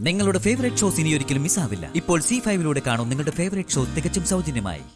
നിങ്ങളുടെ favourite shows ഇനി ഒരിക്കലും മിസ്സാവില്ല. ഇപ്പോൾ C5 കാണും നിങ്ങളുടെ ഫേവറേറ്റ് ഷോ തികച്ചും സൗജന്യമായി.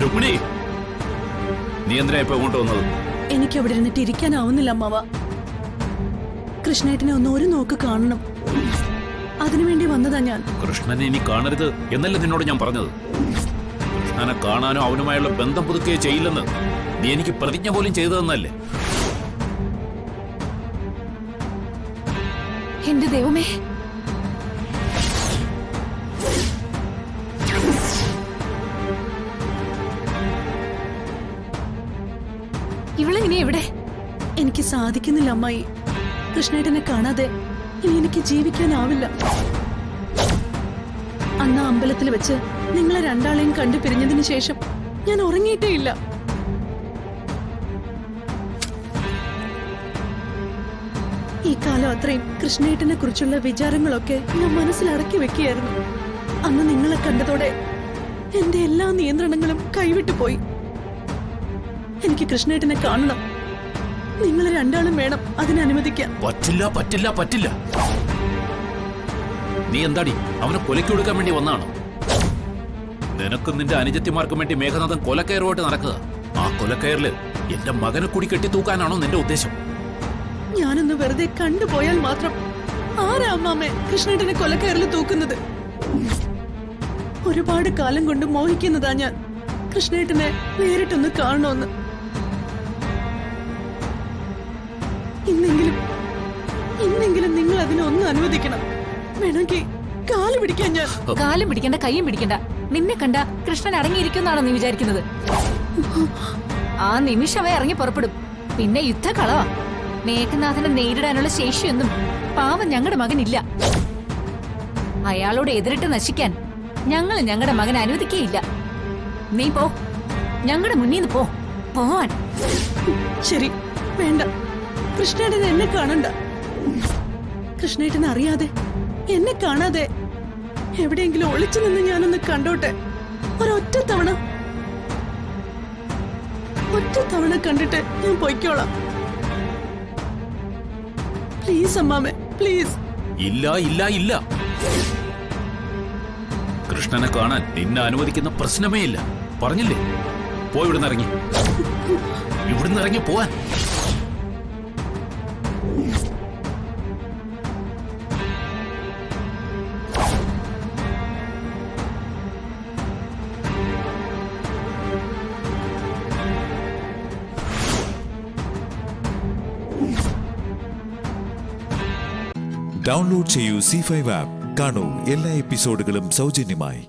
രുക്മിണി, നീ എന്തിനാ ഇപ്പൊ ഇങ്ങോട്ട് വന്നത്? എനിക്ക് അവിടെ ഇരുന്നിട്ട് ഇരിക്കാനാവുന്നില്ല അമ്മാവ. കൃഷ്ണേട്ടനെ ഒന്ന് ഒരു നോക്ക് കാണണം. അതിനുവേണ്ടി വന്നതാ ഞാൻ. കൃഷ്ണനെ ഇനി കാണരുത് എന്നല്ല നിന്നോട് ഞാൻ പറഞ്ഞത്. കൃഷ്ണനെ കാണാനോ അവനുമായുള്ള ബന്ധം പുതുക്കുകയോ ചെയ്യില്ലെന്ന് നീ എനിക്ക് പ്രതിജ്ഞ പോലും ചെയ്തതെന്നല്ലേ? എന്റെ ദൈവമേ, ഇവളെങ്ങനെ എവിടെ? എനിക്ക് സാധിക്കുന്നില്ല അമ്മായി. കൃഷ്ണേട്ടനെ കാണാതെ ഇനി എനിക്ക് ജീവിക്കാനാവില്ല. അന്ന് അമ്പലത്തിൽ വെച്ച് നിങ്ങളെ രണ്ടാളെയും കണ്ടു പിരിഞ്ഞതിന് ശേഷം ഞാൻ ഉറങ്ങിയിട്ടേ ഇല്ല. ഈ കാലം അത്രയും കൃഷ്ണേട്ടനെ കുറിച്ചുള്ള വിചാരങ്ങളൊക്കെ ഞാൻ മനസ്സിലടക്കി വെക്കുകയായിരുന്നു. അന്ന് നിങ്ങളെ കണ്ടതോടെ എന്റെ എല്ലാ നിയന്ത്രണങ്ങളും കൈവിട്ടു പോയി. എനിക്ക് കൃഷ്ണേട്ടനെ കാണണം. നിങ്ങൾ രണ്ടാളും വേണം അതിനെ അനുവദിക്കാൻ. പറ്റില്ല, പറ്റില്ല, പറ്റില്ല. നീ എന്താടി അവനെ കൊലയ്ക്ക് കൊടുക്കാൻ വേണ്ടി വന്നാണോ? നിനക്കും നിന്റെ അനുജത്തിമാർക്കും വേണ്ടി മേഘനാഥൻ കൊലക്കയറുമായിട്ട് നടക്കുക. ആ കൊലക്കയറില് എന്റെ മകനെ കൂടി കെട്ടിത്തൂക്കാനാണോ നിന്റെ ഉദ്ദേശം? ഞാനൊന്ന് വെറുതെ കണ്ടുപോയാൽ മാത്രം ആരാ അമ്മാമ്മേ കൃഷ്ണേട്ടനെ കൊലക്കയറിൽ തൂക്കുന്നത്? ഒരുപാട് കാലം കൊണ്ട് മോഹിക്കുന്നതാ ഞാൻ കൃഷ്ണേട്ടനെ നേരിട്ടൊന്ന് കാണണമെന്ന്. ഇന്നെങ്കിലും നിങ്ങൾ അതിനൊന്നും അനുവദിക്കണം. വേണമെങ്കിൽ കാല് പിടിക്കാൻ ഞാൻ. കാലും പിടിക്കണ്ട, കൈയും പിടിക്കണ്ട. നിന്നെ കണ്ട കൃഷ്ണൻ ഇറങ്ങിയിരിക്കുന്നാണോ നീ വിചാരിക്കുന്നത്? ആ നിമിഷമേ ഇറങ്ങി പുറപ്പെടും. പിന്നെ യുദ്ധക്കളവാ. മേഘനാഥനെ നേരിടാനുള്ള ശേഷിയൊന്നും പാവം ഞങ്ങളുടെ മകനില്ല. അയാളോട് എതിരിട്ട് നശിക്കാൻ ഞങ്ങൾ ഞങ്ങളുടെ മകനെ അനുവദിക്കുകയില്ല. നീ പോ, ഞങ്ങളുടെ മുന്നിൽ നിന്ന് പോവാൻ. ശരി, വേണ്ട. കൃഷ്ണേട്ടൻ എന്നെ കാണണ്ട. കൃഷ്ണേട്ടൻ അറിയാതെ എന്നെ കാണാതെ എവിടെയെങ്കിലും ഒളിച്ചു നിന്ന് ഞാനൊന്ന് കണ്ടോട്ടെ. ഒറ്റ തവണ കണ്ടിട്ട് ഞാൻ പൊയ്ക്കോളാം. Please അമ്മാമേ, please. ഇല്ല, ഇല്ല, ഇല്ല. കൃഷ്ണനെ കാണാൻ നിന്നെ അനുവദിക്കുന്ന പ്രശ്നമേ ഇല്ല. പറഞ്ഞില്ലേ? പോയി ഇവിടുന്ന് ഇറങ്ങി പോവാൻ. ഡൗൺലോഡ് ചെയ്യൂ C5 ആപ്പ്. കാണൂ എല്ലാ എപ്പിസോഡുകളും സൗജന്യമായി.